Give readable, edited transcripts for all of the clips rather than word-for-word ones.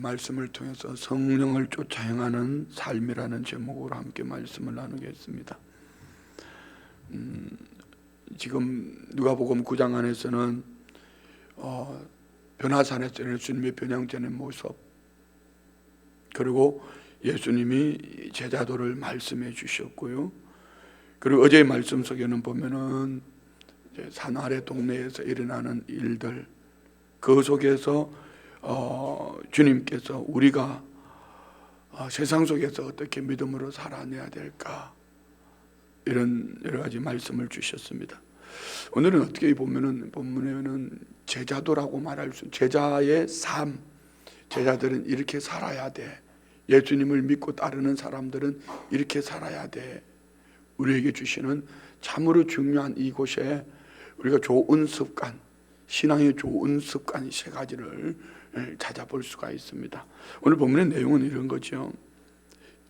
말씀을 통해서 성령을 쫓아 행하는 삶이라는 제목으로 함께 말씀을 나누겠습니다. 지금 누가복음 9장 안에서는 변화산에서 예수님의 변형되는 모습, 그리고 예수님이 제자도를 말씀해 주셨고요. 그리고 어제의 말씀 속에는 보면은 산 아래 동네에서 일어나는 일들, 그 속에서 주님께서 우리가 세상 속에서 어떻게 믿음으로 살아내야 될까, 이런 여러 가지 말씀을 주셨습니다. 오늘은 어떻게 보면은 본문에는 제자도라고 말할 수, 제자의 삶, 제자들은 이렇게 살아야 돼, 예수님을 믿고 따르는 사람들은 이렇게 살아야 돼, 우리에게 주시는 참으로 중요한 이곳에 우리가 좋은 습관, 신앙의 좋은 습관 세 가지를 찾아볼 수가 있습니다. 오늘 본문의 내용은 이런 거죠.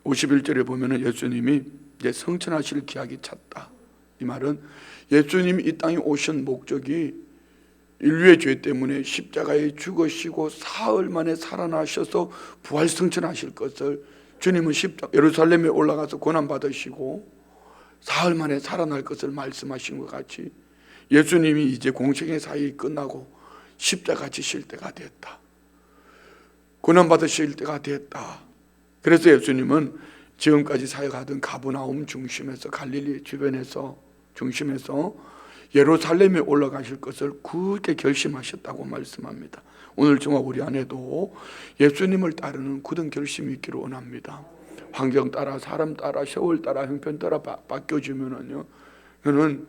51절에 보면은 예수님이 이제 성천하실 기약이 찼다. 이 말은 예수님이 이 땅에 오신 목적이 인류의 죄 때문에 십자가에 죽으시고 사흘 만에 살아나셔서 부활 성천하실 것을, 주님은 예루살렘에 올라가서 고난 받으시고 사흘 만에 살아날 것을 말씀하신 것 같이 예수님이 이제 공생의 사역이 끝나고 십자가 지실 때가 됐다, 고난 받으실 때가 됐다. 그래서 예수님은 지금까지 사역하던 가버나움 중심에서, 갈릴리 주변에서 중심에서 예루살렘에 올라가실 것을 굳게 결심하셨다고 말씀합니다. 오늘 저와 우리 안에도 예수님을 따르는 굳은 결심이 있기를 원합니다. 환경 따라, 사람 따라, 세월 따라, 형편 따라 바뀌어지면은요, 저는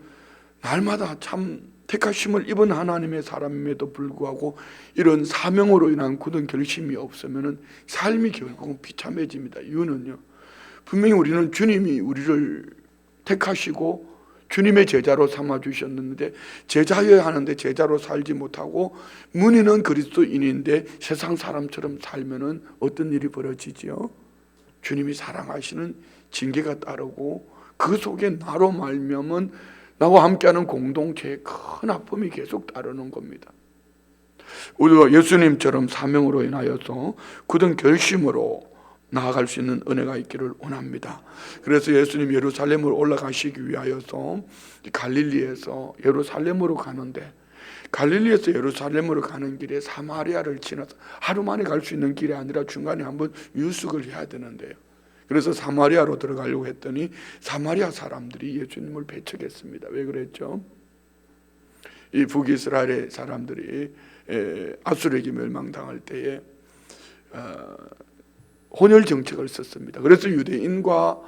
날마다 참 택하심을 입은 하나님의 사람임에도 불구하고 이런 사명으로 인한 굳은 결심이 없으면은 삶이 결국은 비참해집니다. 이유는요, 분명히 우리는 주님이 우리를 택하시고 주님의 제자로 삼아 주셨는데, 제자여야 하는데 제자로 살지 못하고 문의는 그리스도인인데 세상 사람처럼 살면은 어떤 일이 벌어지지요? 주님이 사랑하시는 징계가 따르고 그 속에 나로 말미암은 나와 함께하는 공동체의 큰 아픔이 계속 따르는 겁니다. 우리가 예수님처럼 사명으로 인하여서 굳은 결심으로 나아갈 수 있는 은혜가 있기를 원합니다. 그래서 예수님 예루살렘으로 올라가시기 위하여서 갈릴리에서 예루살렘으로 가는데, 갈릴리에서 예루살렘으로 가는 길에 사마리아를 지나서 하루 만에 갈 수 있는 길이 아니라 중간에 한번 유숙을 해야 되는데요, 그래서 사마리아로 들어가려고 했더니 사마리아 사람들이 예수님을 배척했습니다. 왜 그랬죠? 이 북이스라엘의 사람들이 아수르에게 멸망당할 때에 혼혈 정책을 썼습니다. 그래서 유대인과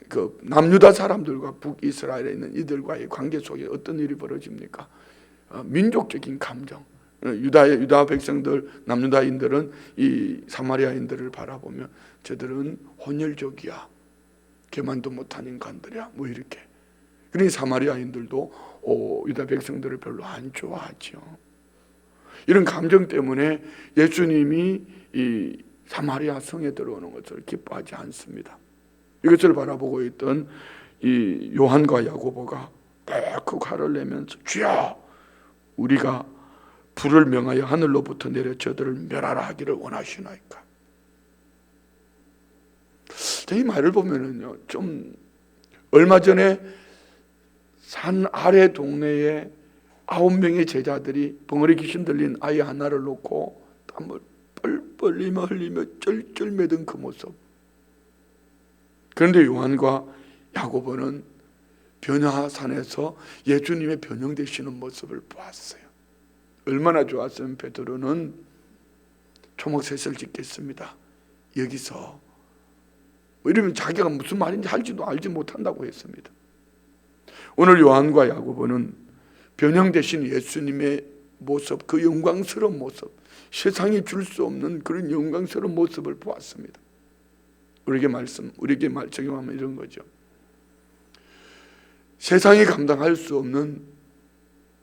그 남유다 사람들과 북이스라엘에 있는 이들과의 관계 속에 어떤 일이 벌어집니까? 민족적인 감정. 유다 백성들, 남유다인들은 이 사마리아인들을 바라보면 저들은 혼혈족이야, 교만도 못한 인간들이야, 뭐 이렇게. 그러니 사마리아인들도 유다 백성들을 별로 안 좋아하죠. 이런 감정 때문에 예수님이 이 사마리아 성에 들어오는 것을 기뻐하지 않습니다. 이것을 바라보고 있던 이 요한과 야고보가 딱 그 화를 내면서, 주여, 우리가 불을 명하여 하늘로부터 내려 저들을 멸하라 하기를 원하시나이까. 이 말을 보면은요, 좀 얼마 전에 산 아래 동네에 9명의 제자들이 벙어리 귀신 들린 아이 하나를 놓고 땀을 뻘뻘 흘리며 쩔쩔매던 그 모습. 그런데 요한과 야고보는 변화산에서 예수님의 변형되시는 모습을 보았어요. 얼마나 좋았으면 베드로는 초목셋을 짓겠습니다, 여기서, 이러면 자기가 무슨 말인지 알지 못한다고 했습니다. 오늘 요한과 야고보는 변형되신 예수님의 모습, 그 영광스러운 모습, 세상이 줄 수 없는 그런 영광스러운 모습을 보았습니다. 우리에게 적용하면 이런 거죠. 세상이 감당할 수 없는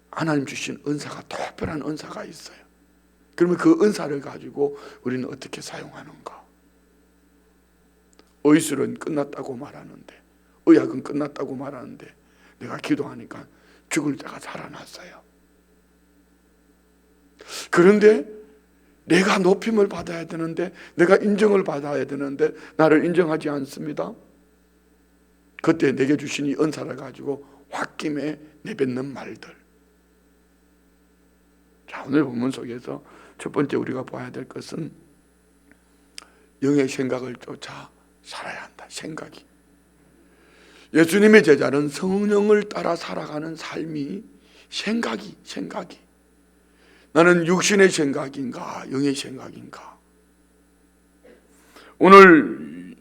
하나님 주신 은사가, 특별한 은사가 있어요. 그러면 그 은사를 가지고 우리는 어떻게 사용하는가? 의술은 끝났다고 말하는데, 의학은 끝났다고 말하는데, 내가 기도하니까 죽을 자가 살아났어요. 그런데 내가 높임을 받아야 되는데, 내가 인정을 받아야 되는데 나를 인정하지 않습니다. 그때 내게 주신 이 은사를 가지고 홧김에 내뱉는 말들. 자, 오늘 본문 속에서 첫 번째 우리가 봐야 될 것은 영의 생각을 쫓아 살아야 한다. 생각이. 예수님의 제자는 성령을 따라 살아가는 삶이 생각이. 나는 육신의 생각인가 영의 생각인가. 오늘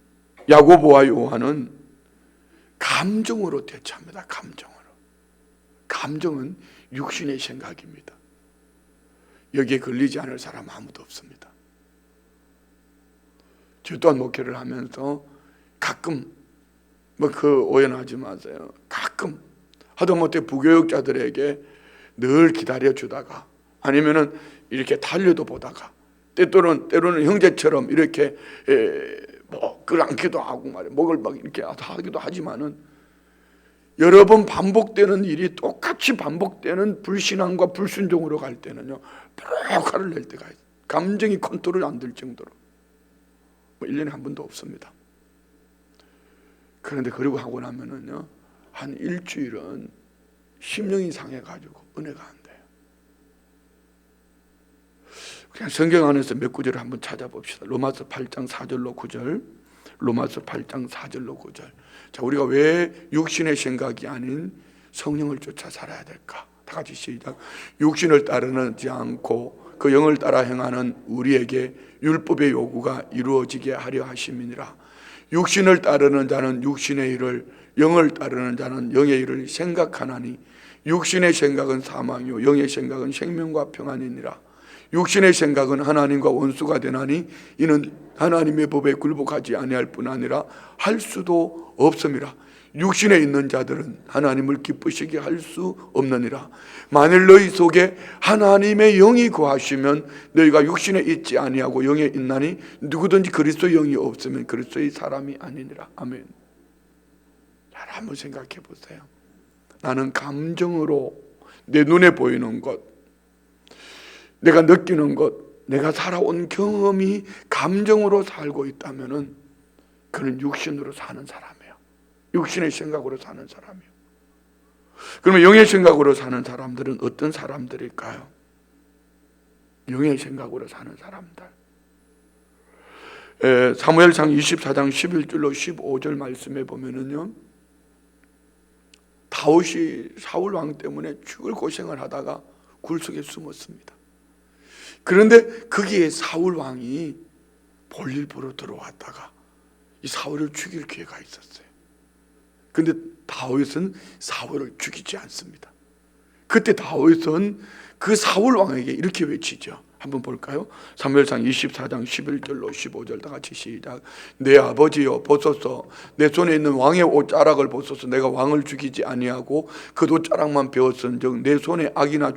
야고보와 요한은 감정으로 대처합니다. 감정은 육신의 생각입니다. 여기에 걸리지 않을 사람 아무도 없습니다. 저 또한 목회를 하면서 가끔 오해하지 마세요. 가끔 하다못해 부교육자들에게 늘 기다려 주다가 아니면은 이렇게 달려도 보다가 때로는 형제처럼 이렇게 끌안기도 하고 말이야. 목을 막 이렇게 하기도 하지만은 여러 번 반복되는 일이 똑같이 반복되는 불신앙과 불순종으로 갈 때는요, 화를 낼 때가 있어요. 감정이 컨트롤 안 될 정도로. 1년에 한 번도 없습니다. 그런데 그러고 하고 나면은요, 한 일주일은 심령이 상해가지고 은혜가 안 돼요. 그냥 성경 안에서 몇 구절을 한번 찾아봅시다. 로마서 8장 4절로 9절. 로마서 8장 4절로 9절. 자, 우리가 왜 육신의 생각이 아닌 성령을 쫓아 살아야 될까? 다 같이 시작. 육신을 따르지 않고 그 영을 따라 행하는 우리에게 율법의 요구가 이루어지게 하려 하심이니라. 육신을 따르는 자는 육신의 일을, 영을 따르는 자는 영의 일을 생각하나니 육신의 생각은 사망이요 영의 생각은 생명과 평안이니라. 육신의 생각은 하나님과 원수가 되나니 이는 하나님의 법에 굴복하지 아니할 뿐 아니라 할 수도 없음이라. 육신에 있는 자들은 하나님을 기쁘시게 할 수 없느니라. 만일 너희 속에 하나님의 영이 거하시면 너희가 육신에 있지 아니하고 영에 있나니 누구든지 그리스도의 영이 없으면 그리스도의 사람이 아니니라. 아멘. 잘 한번 생각해 보세요. 나는 감정으로 내 눈에 보이는 것, 내가 느끼는 것, 내가 살아온 경험이 감정으로 살고 있다면은 그는 육신으로 사는 사람이에요. 육신의 생각으로 사는 사람이에요. 그러면 영의 생각으로 사는 사람들은 어떤 사람들일까요? 영의 생각으로 사는 사람들. 사무엘상 24장 11절로 15절 말씀에 보면은요, 다윗이 사울 왕 때문에 죽을 고생을 하다가 굴 속에 숨었습니다. 그런데 거기에 사울 왕이 볼일 보러 들어왔다가 이 사울을 죽일 기회가 있었어요. 그런데 다윗은 사울을 죽이지 않습니다. 그때 다윗은 그 사울 왕에게 이렇게 외치죠. 한번 볼까요? 사무엘상 24장 11절로 15절 다 같이 시작. 내 아버지여 보소서, 내 손에 있는 왕의 옷자락을 보소서. 내가 왕을 죽이지 아니하고 그 옷자락만 베었은즉 내 손에 악이나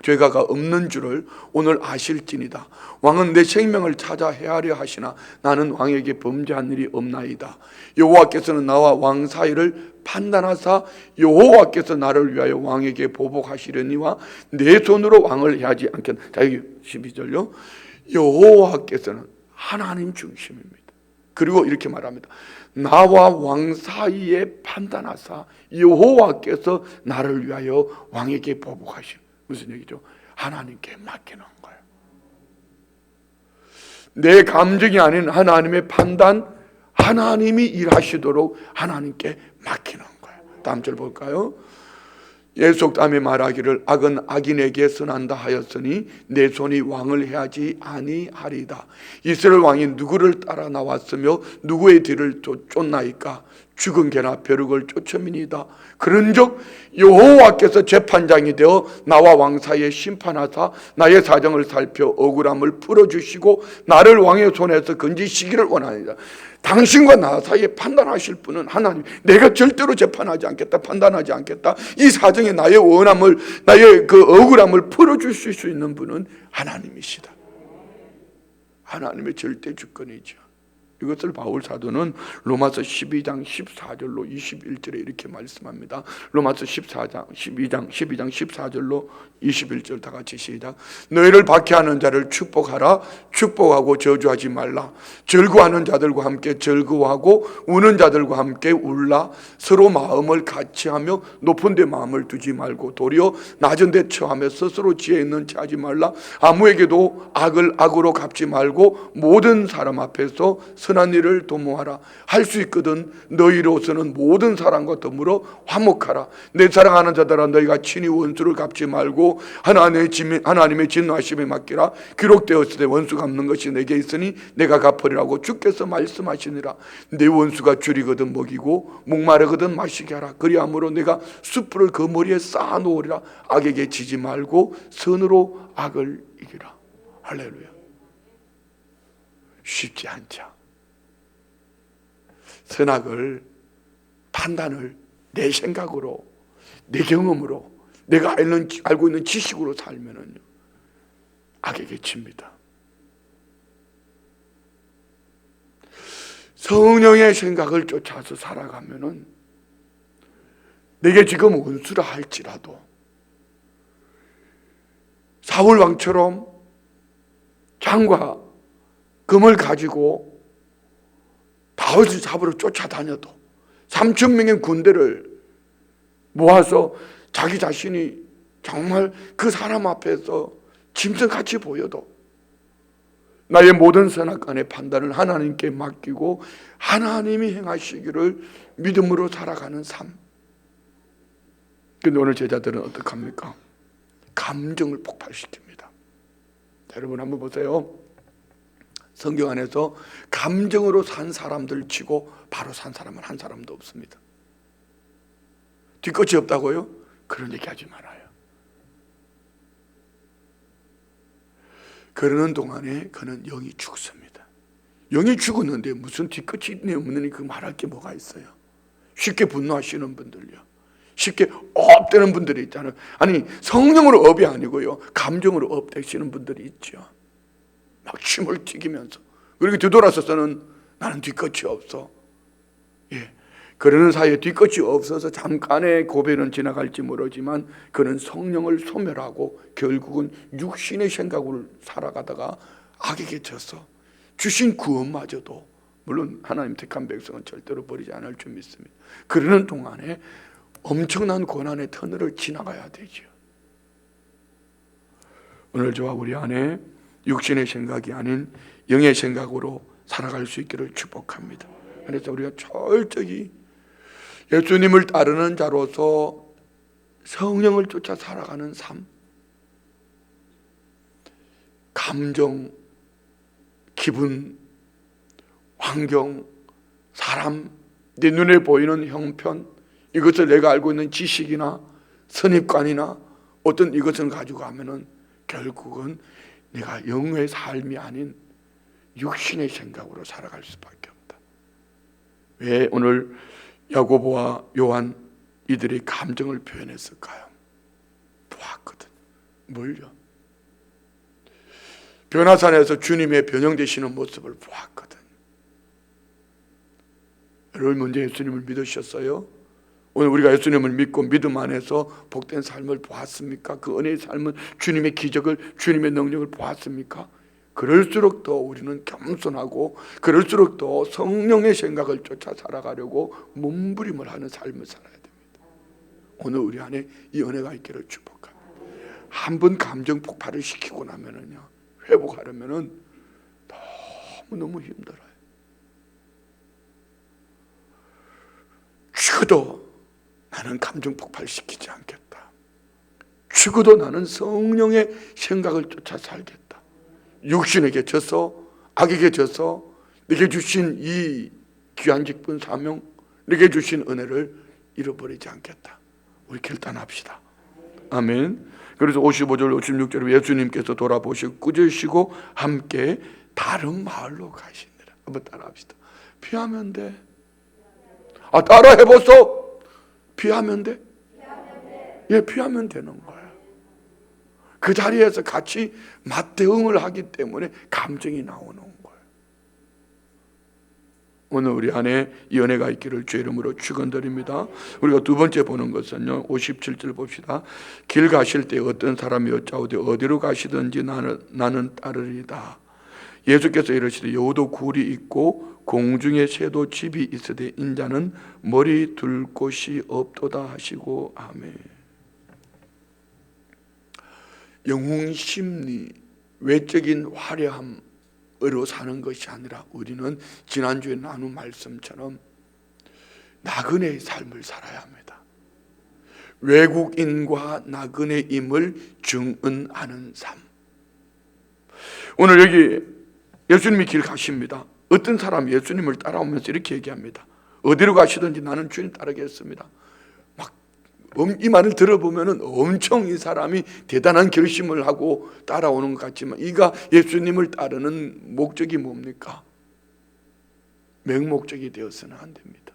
죄가가 없는 줄을 오늘 아실지니다. 왕은 내 생명을 찾아 해하려 하시나 나는 왕에게 범죄한 일이 없나이다. 여호와께서는 나와 왕 사이를 판단하사 여호와께서 나를 위하여 왕에게 보복하시려니와 내 손으로 왕을 해하지 않겠다. 자, 여기 12절요. 여호와께서는 하나님 중심입니다. 그리고 이렇게 말합니다. 나와 왕 사이에 판단하사 여호와께서 나를 위하여 왕에게 보복하시는. 무슨 얘기죠? 하나님께 맡기는 거예요. 내 감정이 아닌 하나님의 판단, 하나님이 일하시도록 하나님께 맡기는 거예요. 다음 절 볼까요? 예속담에 말하기를 악은 악인에게 선한다 하였으니 내 손이 왕을 해하지 아니하리다. 이스라엘 왕이 누구를 따라 나왔으며 누구의 뒤를 쫓나이까? 죽은 개나 벼룩을 쫓음이니이다. 그런즉 여호와께서 재판장이 되어 나와 왕 사이에 심판하사 나의 사정을 살펴 억울함을 풀어주시고 나를 왕의 손에서 건지시기를 원하니다. 당신과 나 사이에 판단하실 분은 하나님. 내가 절대로 재판하지 않겠다, 판단하지 않겠다. 이 사정에 나의 원함을, 나의 그 억울함을 풀어주실 수 있는 분은 하나님이시다. 하나님의 절대 주권이죠. 이것을 바울 사도는 로마서 12장 14절로 21절에 이렇게 말씀합니다. 로마서 12장 14절로 21절 다 같이 시작. 너희를 박해하는 자를 축복하라. 축복하고 저주하지 말라. 절구하는 자들과 함께 절구하고 우는 자들과 함께 울라. 서로 마음을 같이 하며 높은 데 마음을 두지 말고 도리어 낮은 데 처하며 스스로 지혜 있는 체 하지 말라. 아무에게도 악을 악으로 갚지 말고 모든 사람 앞에서 선한 일을 도모하라. 할 수 있거든 너희로서는 모든 사람과 더불어 화목하라. 내 사랑하는 자들아 너희가 친히 원수를 갚지 말고 하나님의 진노하심에 맡기라. 기록되었을 때 원수 갚는 것이 내게 있으니 내가 갚으리라고 주께서 말씀하시니라. 내 원수가 줄이거든 먹이고 목마르거든 마시게 하라. 그리함으로 내가 숯불을 그 머리에 쌓아놓으리라. 악에게 지지 말고 선으로 악을 이기라. 할렐루야. 쉽지 않죠. 선악을 판단을 내 생각으로, 내 경험으로, 내가 알고 있는 지식으로 살면은 악에게 집니다. 성령의 생각을 쫓아서 살아가면은 내게 지금 원수라 할지라도 사울 왕처럼 창과 금을 가지고 다윗을 잡으러 쫓아다녀도 3,000명의 군대를 모아서 자기 자신이 정말 그 사람 앞에서 짐승같이 보여도 나의 모든 선악간의 판단을 하나님께 맡기고 하나님이 행하시기를 믿음으로 살아가는 삶. 근데 오늘 제자들은 어떡합니까? 감정을 폭발시킵니다. 여러분 한번 보세요. 성경 안에서 감정으로 산 사람들 치고 바로 산 사람은 한 사람도 없습니다. 뒤끝이 없다고요? 그런 얘기 하지 말아요. 그러는 동안에 그는 영이 죽습니다. 영이 죽었는데 무슨 뒤끝이 없느니 그 말할 게 뭐가 있어요? 쉽게 분노하시는 분들요, 쉽게 업되는 분들이 있잖아요. 아니 성령으로 업이 아니고요 감정으로 업되시는 분들이 있죠. 막 침을 튀기면서 그리고 뒤돌아서서는 나는 뒤끝이 없어. 예, 그러는 사이에 뒤끝이 없어서 잠깐의 고백은 지나갈지 모르지만 그는 성령을 소멸하고 결국은 육신의 생각으로 살아가다가 악에게 져서 주신 구원마저도 물론 하나님 택한 백성은 절대로 버리지 않을 줄 믿습니다. 그러는 동안에 엄청난 고난의 터널을 지나가야 되죠. 오늘 저와 우리 안에 육신의 생각이 아닌 영의 생각으로 살아갈 수 있기를 축복합니다. 그래서 우리가 철저히 예수님을 따르는 자로서 성령을 쫓아 살아가는 삶, 감정, 기분, 환경, 사람, 내 눈에 보이는 형편, 이것을 내가 알고 있는 지식이나 선입관이나 어떤 이것을 가지고 하면은 결국은 내가 영의 삶이 아닌 육신의 생각으로 살아갈 수밖에 없다. 왜 오늘 야고보와 요한 이들이 감정을 표현했을까요? 보았거든. 뭘요? 변화산에서 주님의 변형되시는 모습을 보았거든. 여러분 먼저 예수님을 믿으셨어요? 오늘 우리가 예수님을 믿고 믿음 안에서 복된 삶을 보았습니까? 그 은혜의 삶은 주님의 기적을, 주님의 능력을 보았습니까? 그럴수록 더 우리는 겸손하고 그럴수록 더 성령의 생각을 쫓아 살아가려고 몸부림을 하는 삶을 살아야 됩니다. 오늘 우리 안에 이 은혜가 있기를 축복합니다. 한번 감정 폭발을 시키고 나면은요, 회복하려면은 너무 힘들어요. 죽어도 나는 감정 폭발시키지 않겠다. 죽어도 나는 성령의 생각을 쫓아 살겠다. 육신에게 져서, 악에게 져서 내게 주신 이 귀한 직분 사명, 내게 주신 은혜를 잃어버리지 않겠다. 우리 결단합시다. 아멘. 그래서 55절 56절에 예수님께서 돌아보시고 꾸짖으시고 함께 다른 마을로 가시니라. 한번 따라합시다. 피하면 돼. 따라 해보소. 피하면 돼? 예, 피하면 되는 거예요. 그 자리에서 같이 맞대응을 하기 때문에 감정이 나오는 거예요. 오늘 우리 안에 이 은혜가 있기를 주의 이름으로 축원드립니다. 우리가 두 번째 보는 것은요, 57절 봅시다. 길 가실 때 어떤 사람이 여짜오되 어디로 가시든지 나는 따르리다. 예수께서 이르시되 여우도 굴이 있고 공중에 새도 집이 있으되 인자는 머리 둘 곳이 없도다 하시고 아멘. 영웅 심리, 외적인 화려함으로 사는 것이 아니라 우리는 지난주에 나눈 말씀처럼 나그네의 삶을 살아야 합니다. 외국인과 나그네임을 증언하는 삶. 오늘 여기 예수님이 길 가십니다. 어떤 사람이 예수님을 따라오면서 이렇게 얘기합니다. 어디로 가시든지 나는 주님 따르겠습니다. 막 이 말을 들어보면 엄청 이 사람이 대단한 결심을 하고 따라오는 것 같지만, 이가 예수님을 따르는 목적이 뭡니까? 맹목적이 되어서는 안 됩니다.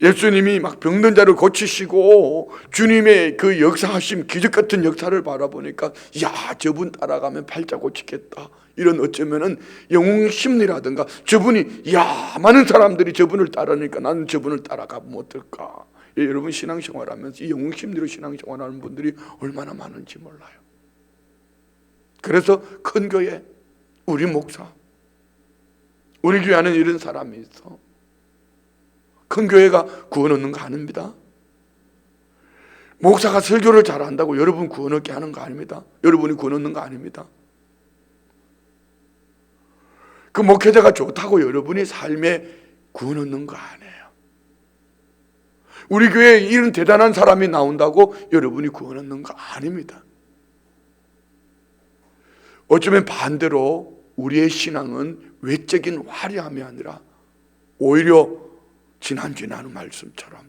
예수님이 막 병든 자를 고치시고 주님의 그 역사하심, 기적 같은 역사를 바라보니까 야, 저분 따라가면 팔자 고치겠다, 이런 어쩌면은 영웅 심리라든가, 저분이 야, 많은 사람들이 저분을 따르니까 나는 저분을 따라가면 어떨까. 예, 여러분 신앙생활하면서 이 영웅 심리로 신앙생활하는 분들이 얼마나 많은지 몰라요. 그래서 큰 교회, 우리 목사, 우리 교회 안에 이런 사람이 있어. 큰 교회가 구원 얻는 거 아닙니다. 목사가 설교를 잘한다고 여러분 구원 얻게 하는 거 아닙니다. 여러분이 구원 얻는 거 아닙니다. 그 목회자가 좋다고 여러분이 삶에 구원 얻는 거 아니에요. 우리 교회에 이런 대단한 사람이 나온다고 여러분이 구원 얻는 거 아닙니다. 어쩌면 반대로 우리의 신앙은 외적인 화려함이 아니라 오히려 지난주에 나눈 말씀처럼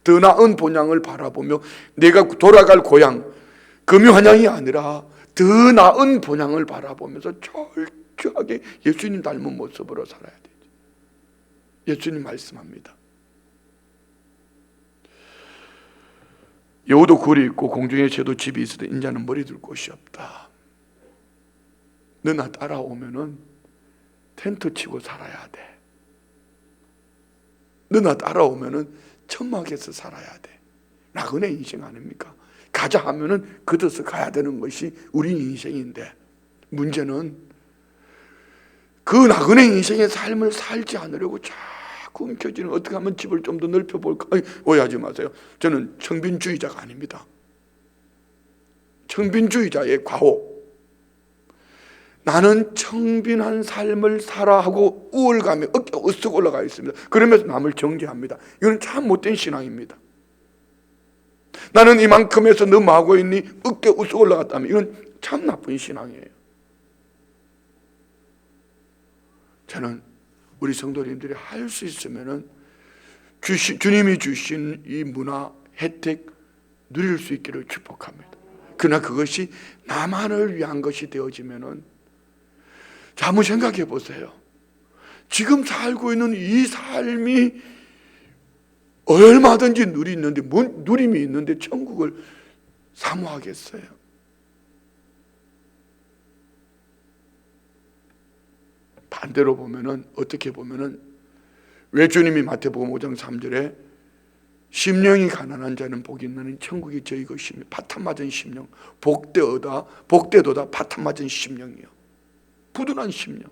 더 나은 본향을 바라보며 내가 돌아갈 고향, 금유한양이 아니라 더 나은 본향을 바라보면서 철저하게 예수님 닮은 모습으로 살아야 되죠. 예수님 말씀합니다. 여우도 굴이 있고 공중에 새도 집이 있으되 인자는 머리 둘 곳이 없다. 너 나 따라오면은 텐트 치고 살아야 돼. 너 나 따라오면은 천막에서 살아야 돼. 나그네 인생 아닙니까? 가자 하면은 걷어서 가야 되는 것이 우리 인생인데, 문제는 그 나그네 인생의 삶을 살지 않으려고 자꾸 움켜쥐는, 어떻게 하면 집을 좀 더 넓혀볼까? 오해하지 마세요. 저는 청빈주의자가 아닙니다. 청빈주의자의 과오. 나는 청빈한 삶을 살아 하고 우월감에 어깨 으쓱 올라가 있습니다. 그러면서 남을 정죄합니다. 이건 참 못된 신앙입니다. 나는 이만큼에서 너 뭐하고 있니? 어깨 으쓱 올라갔다면 이건 참 나쁜 신앙이에요. 저는 우리 성도님들이 할 수 있으면은 주님이 주신 이 문화 혜택 누릴 수 있기를 축복합니다. 그러나 그것이 나만을 위한 것이 되어지면은, 자, 한번 생각해 보세요. 지금 살고 있는 이 삶이 얼마든지 누림이 있는데 천국을 사모하겠어요? 반대로 보면은, 어떻게 보면은, 왜 주님이 마태복음 5장 3절에 심령이 가난한 자는 복이 있나니 천국이 저희 것이며, 바탕 맞은 심령, 복되도다 바탕 맞은 심령이요, 부둔한 심령.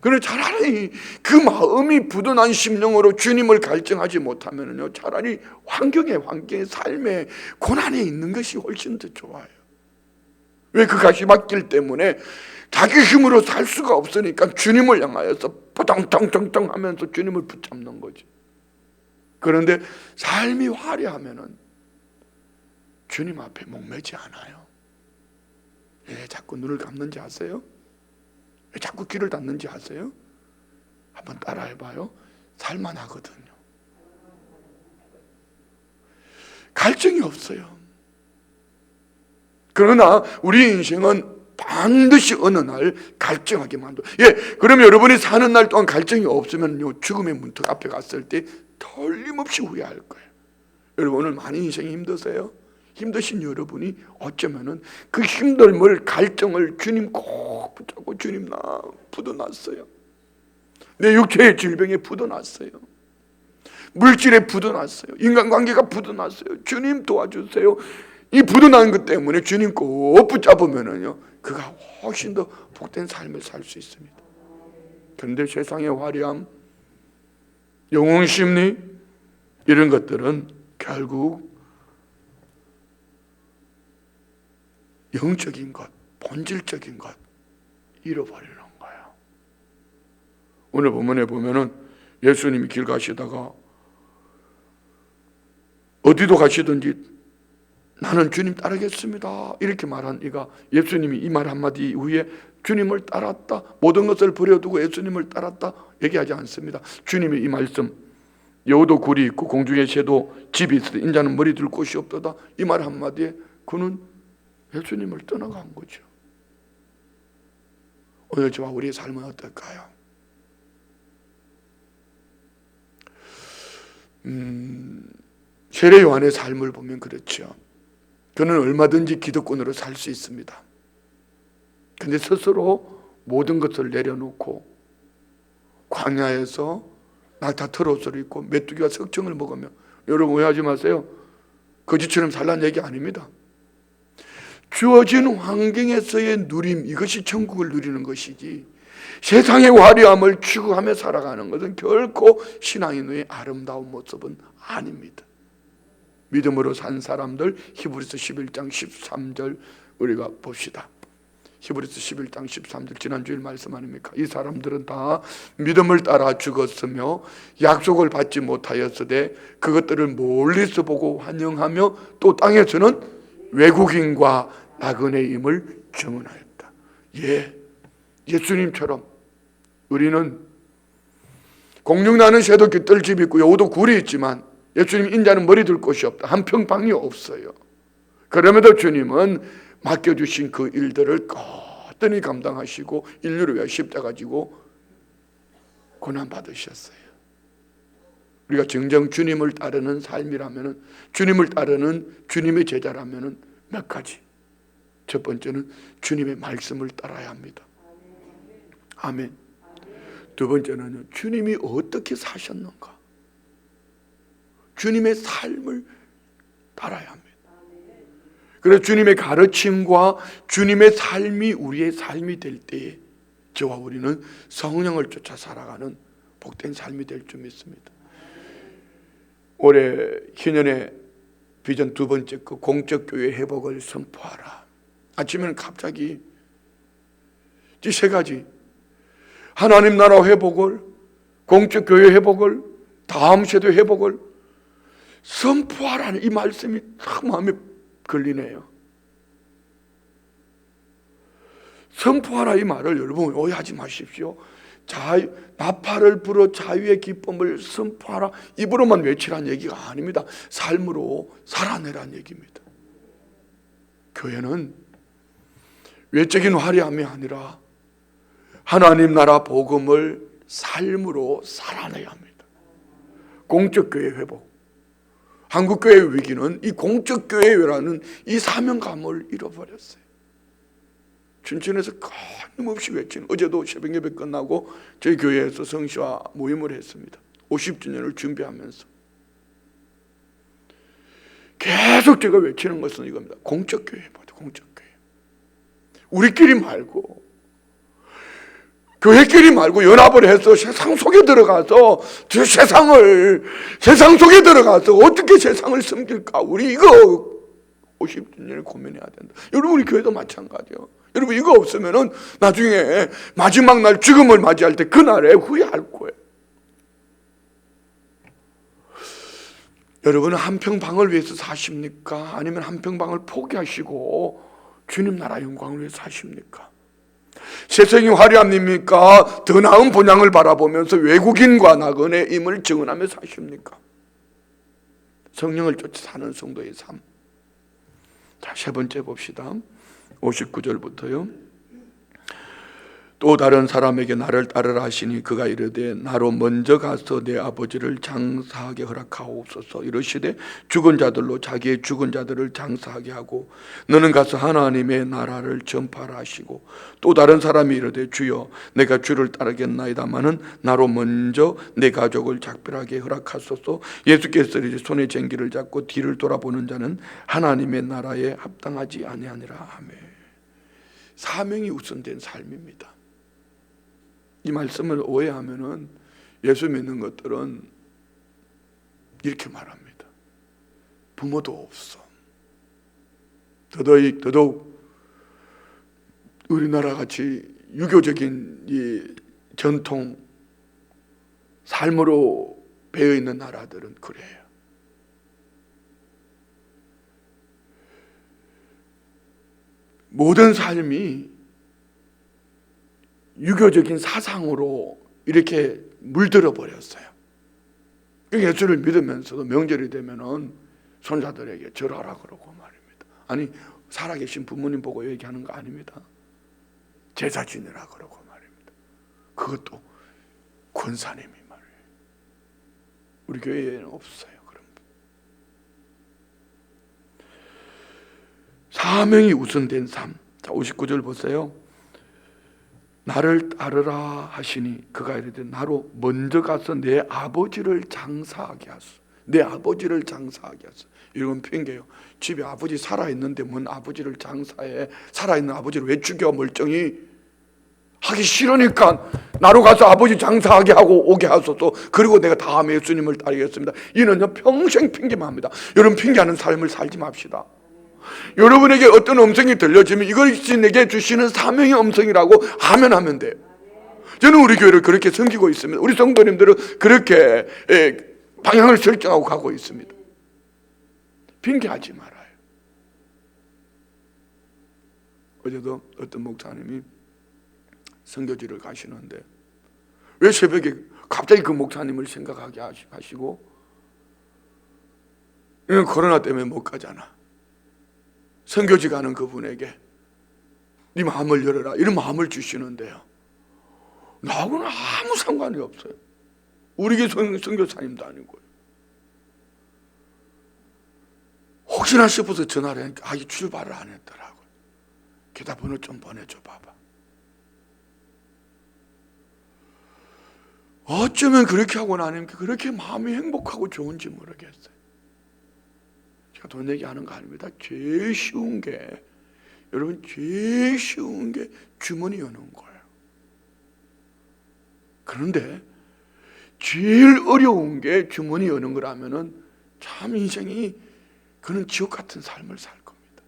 그런데 차라리 그 마음이 부둔한 심령으로 주님을 갈증하지 못하면요, 차라리 환경의 삶의 고난에 있는 것이 훨씬 더 좋아요. 왜? 그 가시밭길 때문에 자기 힘으로 살 수가 없으니까 주님을 향하여서 포당탕탕탕 하면서 주님을 붙잡는 거지. 그런데 삶이 화려하면은 주님 앞에 목매지 않아요. 왜 자꾸 눈을 감는지 아세요? 왜 자꾸 귀를 닫는지 아세요? 한번 따라해봐요. 살만하거든요. 갈증이 없어요. 그러나 우리 인생은 반드시 어느 날 갈증하게 만들어. 예, 그러면 여러분이 사는 날 동안 갈증이 없으면요, 죽음의 문턱 앞에 갔을 때 틀림없이 후회할 거예요. 여러분, 오늘 많이 인생이 힘드세요? 힘드신 여러분이 어쩌면은 그 힘듦을, 갈증을 주님 꼭 붙잡고, 주님 나 부도났어요. 내 육체의 질병에 붙어났어요. 물질에 붙어났어요. 인간관계가 붙어났어요. 주님 도와주세요. 이 붙어난 것 때문에 주님 꼭 붙잡으면은요, 그가 훨씬 더 복된 삶을 살 수 있습니다. 그런데 세상의 화려함, 영웅심리 이런 것들은 결국 영적인 것, 본질적인 것 잃어버리는 거예요. 오늘 본문에 보면은 예수님이 길 가시다가 어디도 가시든지 나는 주님 따르겠습니다 이렇게 말한 이가, 예수님이 이 말 한마디 이후에 주님을 따랐다, 모든 것을 버려두고 예수님을 따랐다 얘기하지 않습니다. 주님이 이 말씀, 여우도 굴이 있고 공중의 새도 집이 있으되 인자는 머리 둘 곳이 없도다, 이 말 한마디에 그는 예수님을 떠나간 거죠. 오늘 저와 우리의 삶은 어떨까요? 세례 요한의 삶을 보면 그렇죠. 그는 얼마든지 기득권으로 살 수 있습니다. 근데 스스로 모든 것을 내려놓고 광야에서 낙타 옷을 입고 메뚜기와 석청을 먹으며, 여러분 오해하지 마세요. 거지처럼 살란 얘기 아닙니다. 주어진 환경에서의 누림, 이것이 천국을 누리는 것이지 세상의 화려함을 추구하며 살아가는 것은 결코 신앙인의 아름다운 모습은 아닙니다. 믿음으로 산 사람들, 히브리서 11장 13절 우리가 봅시다. 히브리서 11장 13절 지난주일 말씀 아닙니까? 이 사람들은 다 믿음을 따라 죽었으며 약속을 받지 못하였으되 그것들을 멀리서 보고 환영하며 또 땅에서는 외국인과 나그네임을 증언하였다. 예수님처럼 우리는 공룡 나는 새도 깃들집 있고 여우도 굴이 있지만 예수님 인자는 머리 둘 곳이 없다. 한 평방이 없어요. 그럼에도 주님은 맡겨주신 그 일들을 거뜬히 감당하시고 인류를 위하여 십자가 지고 고난받으셨어요. 우리가 정정 주님을 따르는 삶이라면, 주님을 따르는 주님의 제자라면 몇 가지. 첫 번째는 주님의 말씀을 따라야 합니다. 아멘. 두 번째는요, 주님이 어떻게 사셨는가, 주님의 삶을 따라야 합니다. 그래서 주님의 가르침과 주님의 삶이 우리의 삶이 될 때에 저와 우리는 성령을 쫓아 살아가는 복된 삶이 될 줄 믿습니다. 올해 희년의 비전 두 번째, 그 공적교회 회복을 선포하라. 아침에는 갑자기 이 세 가지, 하나님 나라 회복을, 공적교회 회복을, 다음 세대 회복을 선포하라는 이 말씀이 참 마음에 걸리네요. 선포하라 이 말을 여러분 오해하지 마십시오. 나팔을 불어 자유의 기쁨을 선포하라, 입으로만 외치라는 얘기가 아닙니다. 삶으로 살아내라는 얘기입니다. 교회는 외적인 화려함이 아니라 하나님 나라 복음을 삶으로 살아내야 합니다. 공적교회 회복, 한국교회의 위기는 이 공적교회라는 이 사명감을 잃어버렸어요. 춘천에서 끊임없이 외치는, 어제도 새벽 예배 끝나고 저희 교회에서 성시와 모임을 했습니다. 50주년을 준비하면서 계속 제가 외치는 것은 이겁니다. 공적교회, 공적교회. 우리끼리 말고, 교회끼리 말고 연합을 해서 세상 속에 들어가서 세상 속에 들어가서 어떻게 세상을 섬길까? 우리 이거 50주년을 고민해야 된다. 여러분, 우리 교회도 마찬가지예요. 여러분, 이거 없으면은 나중에 마지막 날 죽음을 맞이할 때 그날에 후회할 거예요. 여러분은 한 평방을 위해서 사십니까? 아니면 한 평방을 포기하시고 주님 나라 영광을 위해서 사십니까? 세상이 화려함입니까? 더 나은 본향을 바라보면서 외국인과 나그네임을 증언하며 사십니까? 성령을 쫓아 사는 성도의 삶. 자, 세 번째 봅시다. 59절부터요. 또 다른 사람에게 나를 따르라 하시니 그가 이르되 나로 먼저 가서 내 아버지를 장사하게 허락하옵소서. 이르시되 죽은 자들로 자기의 죽은 자들을 장사하게 하고 너는 가서 하나님의 나라를 전파하라 하시고, 또 다른 사람이 이르되 주여 내가 주를 따르겠나이다마는 나로 먼저 내 가족을 작별하게 허락하소서. 예수께서 이르시되 손에 쟁기를 잡고 뒤를 돌아보는 자는 하나님의 나라에 합당하지 아니하니라 하며. 사명이 우선된 삶입니다. 이 말씀을 오해하면은 예수 믿는 것들은 이렇게 말합니다. 부모도 없어. 더더욱 우리나라 같이 유교적인 이 전통 삶으로 배어 있는 나라들은 그래요. 모든 삶이 유교적인 사상으로 이렇게 물들어 버렸어요. 예수를 믿으면서도 명절이 되면은 손자들에게 절하라 그러고 말입니다. 아니, 살아계신 부모님 보고 얘기하는 거 아닙니다. 제사 지내라 그러고 말입니다. 그것도 권사님이 말이에요. 우리 교회에는 없어요, 그런 분. 사명이 우선된 삶. 자, 59절 보세요. 나를 따르라 하시니 그가 이르되 나로 먼저 가서 내 아버지를 장사하게 하소서. 내 아버지를 장사하게 하소서. 이건 핑계예요. 집에 아버지 살아있는데 뭔 아버지를 장사해. 살아있는 아버지를 왜 죽여. 멀쩡히 하기 싫으니까 나로 가서 아버지 장사하게 하고 오게 하소서. 그리고 내가 다음에 예수님을 따르겠습니다. 이는요 평생 핑계만 합니다. 여러분, 핑계하는 삶을 살지 맙시다. 여러분에게 어떤 음성이 들려지면 이것이 내게 주시는 사명의 음성이라고 하면 돼요. 저는 우리 교회를 그렇게 섬기고 있습니다. 우리 성도님들은 그렇게 방향을 설정하고 가고 있습니다. 핑계하지 말아요. 어제도 어떤 목사님이 선교지를 가시는데 왜 새벽에 갑자기 그 목사님을 생각하게 하시고, 이건 코로나 때문에 못 가잖아. 선교지 가는 그분에게 네 마음을 열어라 이런 마음을 주시는데요, 나하고는 아무 상관이 없어요. 우리 교회 선교사님도 아니고요. 혹시나 싶어서 전화를 하니까 아직 출발을 안 했더라고요. 계좌번호 좀 보내줘 봐봐. 어쩌면 그렇게 하고 나니까 그렇게 마음이 행복하고 좋은지 모르겠어요. 제가 돈 얘기하는 거 아닙니다. 제일 쉬운 게, 여러분, 제일 쉬운 게 주머니 여는 거예요. 그런데 제일 어려운 게 주머니 여는 거라면은 참 인생이, 그는 지옥 같은 삶을 살 겁니다.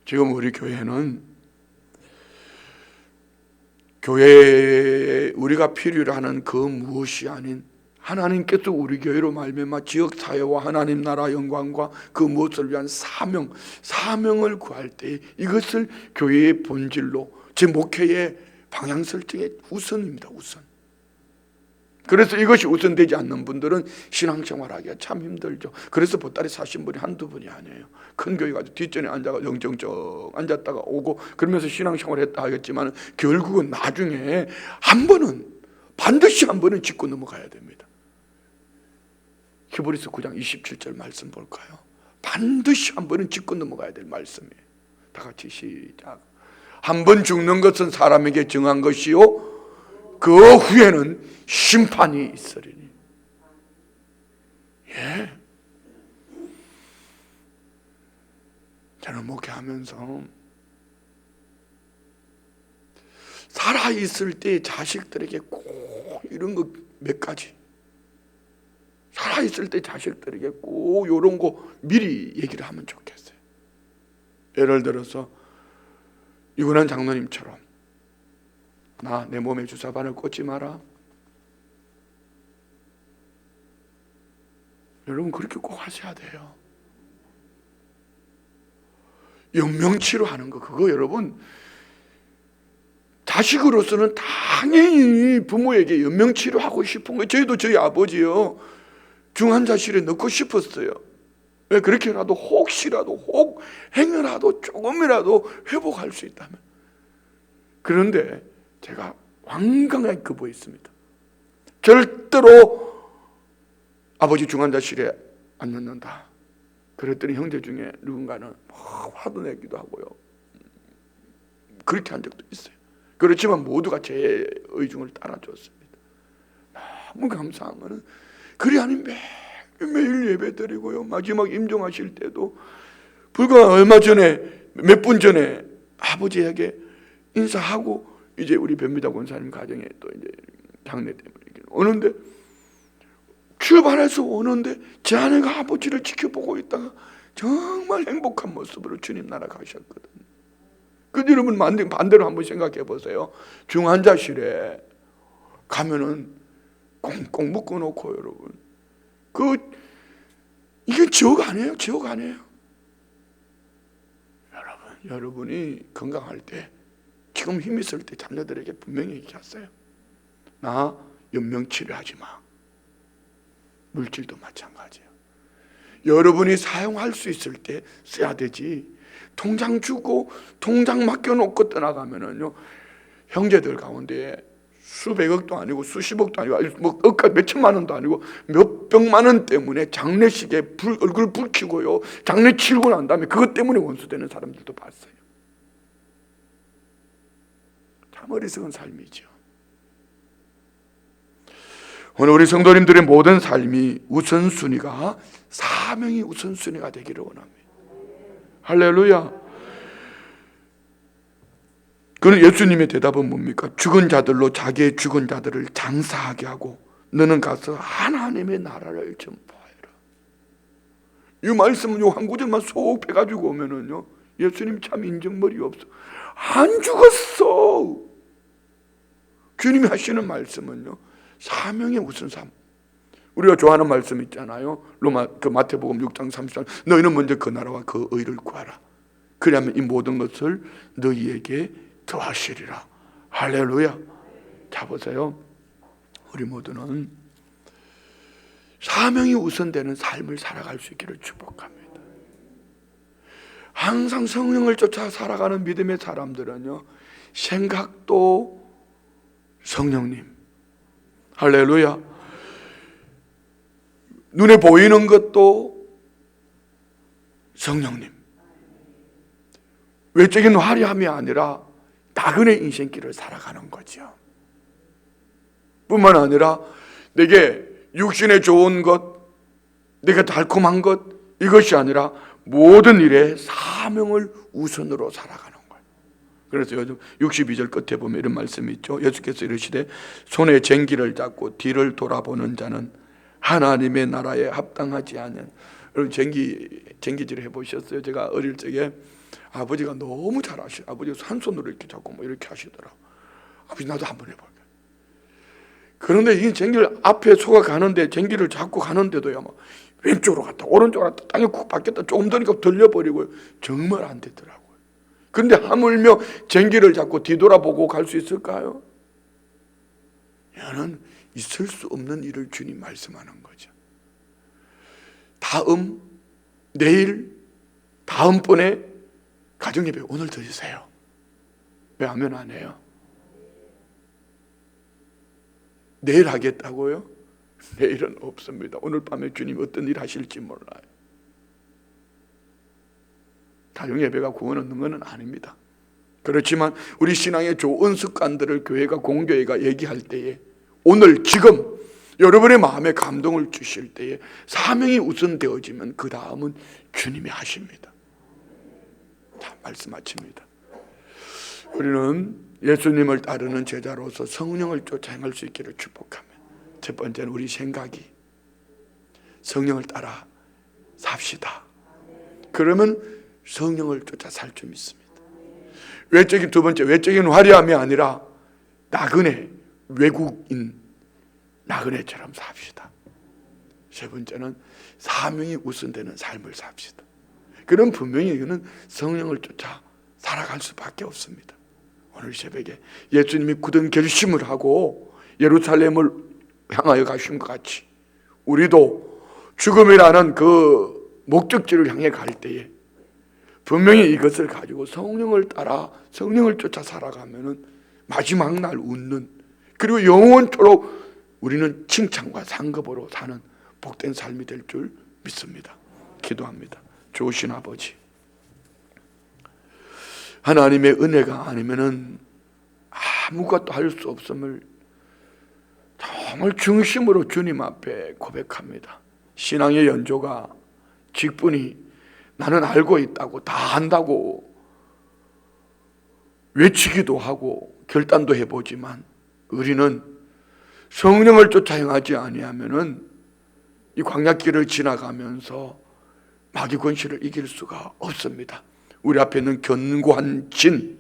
지금 우리 교회는 교회에 우리가 필요로 하는 그 무엇이 아닌 하나님께서 우리 교회로 말미암아 지역사회와 하나님 나라 영광과 그 무엇을 위한 사명을 구할 때 이것을 교회의 본질로, 제 목회의 방향 설정의 우선입니다. 우선. 그래서 이것이 우선되지 않는 분들은 신앙생활하기가 참 힘들죠. 그래서 보따리 사신 분이 한두 분이 아니에요. 큰 교회 가서 뒷전에 앉아가 영정적 앉았다가 오고 그러면서 신앙생활 했다 하겠지만 결국은 나중에 한 번은, 반드시 한 번은 짚고 넘어가야 됩니다. 히브리서 9장 27절 말씀 볼까요? 반드시 한 번은 짚고 넘어가야 될 말씀이에요. 다 같이 시작. 한 번 죽는 것은 사람에게 정한 것이요 그 후에는 심판이 있으리니. 예. 저는 목회하면서 살아있을 때 자식들에게 꼭 이런 거 몇 가지, 살아있을 때 자식들에게 꼭 이런 거 미리 얘기를 하면 좋겠어요. 예를 들어서 유근한 장로님처럼 나 내 몸에 주사바늘 꽂지 마라. 여러분 그렇게 꼭 하셔야 돼요. 연명치료하는 거, 그거 여러분 자식으로서는 당연히 부모에게 연명치료하고 싶은 거예요. 저희도 저희 아버지요 중환자실에 넣고 싶었어요. 왜? 그렇게라도 혹시라도 행여라도 조금이라도 회복할 수 있다면. 그런데 제가 완강하게 거부했습니다. 절대로 아버지 중환자실에 안 넣는다. 그랬더니 형제 중에 누군가는 화도 내기도 하고요. 그렇게 한 적도 있어요. 그렇지만 모두가 제 의중을 따라줬습니다. 너무 감사한 거는 그리 아니 매일 예배 드리고요. 마지막 임종하실 때도 불과 얼마 전에 몇 분 전에 아버지에게 인사하고 이제 우리 변미다 권사님 가정에 또 이제 장례 때문에 오는데 출발해서 오는데 제 아내가 아버지를 지켜보고 있다가 정말 행복한 모습으로 주님 나라 가셨거든요. 그 여러분 반대로 한번 생각해 보세요. 중환자실에 가면은 꽁꽁 묶어놓고 여러분 이게 지옥 아니에요? 지옥 아니에요? 여러분이 건강할 때 지금 힘 있을 때 자녀들에게 분명히 얘기하세요. 나 연명치료하지 마. 물질도 마찬가지예요. 여러분이 사용할 수 있을 때 써야 되지. 통장 주고 통장 맡겨놓고 떠나가면은요, 형제들 가운데 수백억도 아니고 수십억도 아니고 뭐 억까 몇천만 원도 아니고 몇백만 원 때문에 장례식에 얼굴 불 켜고요, 장례 치르고 난 다음에 그것 때문에 원수되는 사람들도 봤어요. 참 어리석은 삶이죠. 오늘 우리 성도님들의 모든 삶이 우선순위가 사명이 우선순위가 되기를 원합니다. 할렐루야. 그는 예수님의 대답은 뭡니까? 죽은 자들로 자기의 죽은 자들을 장사하게 하고 너는 가서 하나님의 나라를 전파해라. 이 말씀은 요 한 구절만 쏙 빼가지고 오면은요, 예수님 참 인정머리 없어. 안 죽었어. 주님이 하시는 말씀은요, 사명의 우선 삶. 우리가 좋아하는 말씀 있잖아요. 마태복음 6장 33. 너희는 먼저 그 나라와 그 의를 구하라. 그러면 이 모든 것을 너희에게 더하시리라. 할렐루야. 자 보세요. 우리 모두는 사명이 우선되는 삶을 살아갈 수 있기를 축복합니다. 항상 성령을 쫓아 살아가는 믿음의 사람들은요, 생각도 성령님. 할렐루야. 눈에 보이는 것도 성령님. 외적인 화려함이 아니라 나그네 인생길을 살아가는 거죠. 뿐만 아니라 내게 육신에 좋은 것, 내가 달콤한 것, 이것이 아니라 모든 일에 사명을 우선으로 살아가는 거예요. 그래서 요즘 62절 끝에 보면 이런 말씀이 있죠. 예수께서 이르시되 손에 쟁기를 잡고 뒤를 돌아보는 자는 하나님의 나라에 합당하지 않은. 여러분 쟁기질 해보셨어요? 제가 어릴 적에 아버지가 너무 잘하시죠. 아버지가 한 손으로 이렇게 잡고 뭐 이렇게 하시더라고. 아버지 나도 한번 해볼게. 그런데 이 쟁기를 앞에 소가 가는데 쟁기를 잡고 가는데도야 막 왼쪽으로 갔다 오른쪽으로 갔다 땅에 쿡 박혔다 조금 더니까 들려버리고요. 정말 안 되더라고요. 그런데 하물며 쟁기를 잡고 뒤돌아보고 갈 수 있을까요? 이는 있을 수 없는 일을 주님 말씀하는 거죠. 다음, 내일, 다음번에 가정예배 오늘 드리세요. 왜 하면 안 해요? 내일 하겠다고요? 내일은 없습니다. 오늘 밤에 주님 어떤 일 하실지 몰라요. 가정예배가 구원 얻는 것은 아닙니다. 그렇지만 우리 신앙의 좋은 습관들을 교회가 공교회가 얘기할 때에 오늘 지금 여러분의 마음에 감동을 주실 때에 사명이 우선되어지면 그 다음은 주님이 하십니다. 자, 말씀 마칩니다. 우리는 예수님을 따르는 제자로서 성령을 쫓아 행할 수 있기를 축복합니다. 첫 번째는 우리 생각이 성령을 따라 삽시다. 그러면 성령을 쫓아 살 줄 믿습니다. 두 번째, 외적인 화려함이 아니라 나그네, 외국인 나그네처럼 삽시다. 세 번째는 사명이 우선되는 삶을 삽시다. 그럼 분명히 이거는 성령을 쫓아 살아갈 수밖에 없습니다. 오늘 새벽에 예수님이 굳은 결심을 하고 예루살렘을 향하여 가신 것 같이 우리도 죽음이라는 그 목적지를 향해 갈 때에 분명히 이것을 가지고 성령을 따라 성령을 쫓아 살아가면은 마지막 날 웃는, 그리고 영원토록 우리는 칭찬과 상급으로 사는 복된 삶이 될 줄 믿습니다. 기도합니다. 좋으신 아버지, 하나님의 은혜가 아니면은 아무것도 할 수 없음을 정말 중심으로 주님 앞에 고백합니다. 신앙의 연조가 직분이 나는 알고 있다고, 다 한다고 외치기도 하고 결단도 해보지만 우리는 성령을 쫓아 행하지 아니하면은 이 광야길을 지나가면서 마귀 권세를 이길 수가 없습니다. 우리 앞에 있는 견고한 진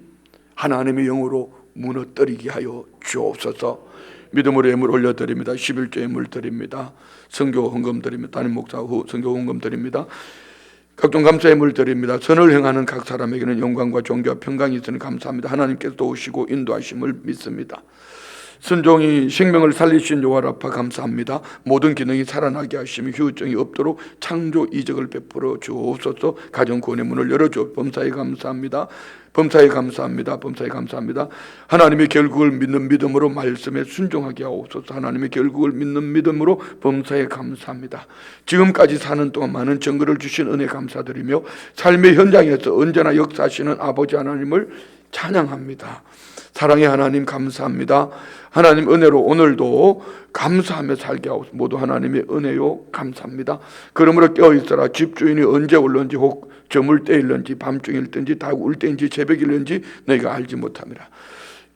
하나님의 영으로 무너뜨리게 하여 주옵소서. 믿음으로 예물 올려드립니다. 11조 예물 드립니다. 선교 헌금 드립니다. 담임 목사 후 선교 헌금 드립니다. 각종 감사 예물 드립니다. 선을 행하는 각 사람에게는 영광과 존귀와 평강이 있으니 감사합니다. 하나님께서 도우시고 인도하심을 믿습니다. 순종이 생명을 살리신 여호와 라파 감사합니다. 모든 기능이 살아나게 하시며 휴증이 없도록 창조 이적을 베풀어 주옵소서. 가정 구원의 문을 열어주옵소서. 범사에 감사합니다. 범사에 감사합니다. 범사에 감사합니다. 하나님의 결국을 믿는 믿음으로 말씀에 순종하게 하옵소서. 하나님의 결국을 믿는 믿음으로 범사에 감사합니다. 지금까지 사는 동안 많은 증거를 주신 은혜 감사드리며 삶의 현장에서 언제나 역사하시는 아버지 하나님을 찬양합니다. 사랑의 하나님 감사합니다. 하나님 은혜로 오늘도 감사하며 살게 하옵소서. 모두 하나님의 은혜요 감사합니다. 그러므로 깨어있어라. 집주인이 언제 올는지 혹 저물 때일는지 밤중일든지 닭울 때인지 새벽일는지 너희가 알지 못함이라.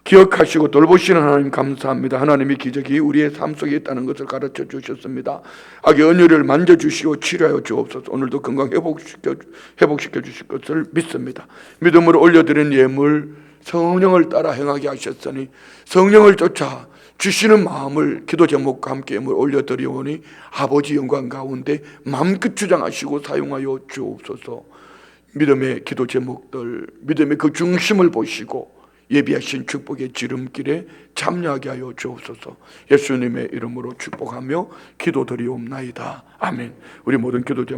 기억하시고 돌보시는 하나님 감사합니다. 하나님의 기적이 우리의 삶 속에 있다는 것을 가르쳐 주셨습니다. 악의 언유를 만져주시고 치료하여 주옵소서. 오늘도 건강 회복시켜 주실 것을 믿습니다. 믿음으로 올려드린 예물 성령을 따라 행하게 하셨으니 성령을 쫓아 주시는 마음을 기도 제목과 함께 예물 올려드리오니 아버지 영광 가운데 마음껏 주장하시고 사용하여 주옵소서. 믿음의 기도 제목들, 믿음의 그 중심을 보시고 예비하신 축복의 지름길에 참여하게 하여 주옵소서. 예수님의 이름으로 축복하며 기도드리옵나이다. 아멘. 우리 모든 기도 제목